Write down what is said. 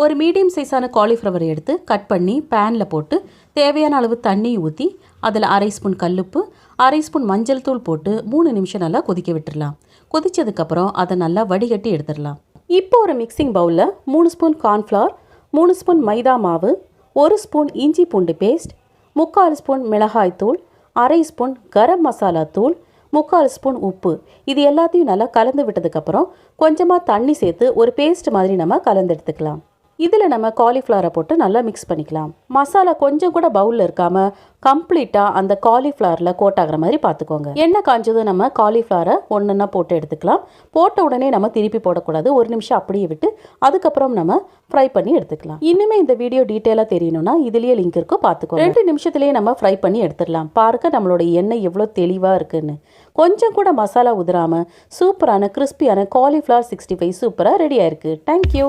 ஒரு medium சைஸான cauliflower எடுத்து cut பண்ணி பேனில் போட்டு தேவையான அளவு தண்ணி ஊற்றி அதில் அரை ஸ்பூன் கல்லுப்பு, அரை ஸ்பூன் மஞ்சள் தூள் போட்டு 3 நிமிஷம் நல்லா கொதிக்க விட்டுடலாம். கொதித்ததுக்கப்புறம் அதை நல்லா வடிகட்டி எடுத்துடலாம். இப்போ ஒரு மிக்சிங் பவுலில் 3 ஸ்பூன் கார்ன்ஃப்ளவர், 3 ஸ்பூன் மைதா மாவு, 1 ஸ்பூன் இஞ்சி பூண்டு பேஸ்ட், 3/4 ஸ்பூன் மிளகாய் தூள், அரை ஸ்பூன் கரம் மசாலா தூள், 3/4 ஸ்பூன் உப்பு, இது எல்லாத்தையும் நல்லா கலந்து விட்டதுக்கப்புறம் கொஞ்சமாக தண்ணி சேர்த்து ஒரு பேஸ்ட் மாதிரி நம்ம கலந்து எடுத்துக்கலாம். இதில் நம்ம காலிஃப்ளவரை போட்டு நல்லா மிக்ஸ் பண்ணிக்கலாம். மசாலா கொஞ்சம் கூட பவுலில் இருக்காமல் கம்ப்ளீட்டாக அந்த காலிஃப்ளவரில் கோட் ஆகிற மாதிரி பார்த்துக்கோங்க. எண்ணெய் காஞ்சதும் நம்ம காலிஃப்ளவரை ஒன்றா போட்டு எடுத்துக்கலாம். போட்ட உடனே நம்ம திருப்பி போடக்கூடாது. 1 நிமிஷம் அப்படியே விட்டு அதுக்கப்புறம் நம்ம ஃப்ரை பண்ணி எடுத்துக்கலாம். இன்னுமே இந்த வீடியோ டீட்டெயிலாக தெரியணும்னா இதுலேயே லிங்க் இருக்கும், பார்த்துக்கோங்க. 2 நிமிஷத்துலேயே நம்ம ஃப்ரை பண்ணி எடுத்துடலாம். பாருங்க நம்மளோட எண்ணெய் எவ்வளோ தெளிவாக இருக்குன்னு. கொஞ்சம் கூட மசாலா உதிராமல் சூப்பரான கிறிஸ்பியான காலிஃப்ளவர் 65 சூப்பராக ரெடி ஆயிருக்கு. தேங்க்யூ.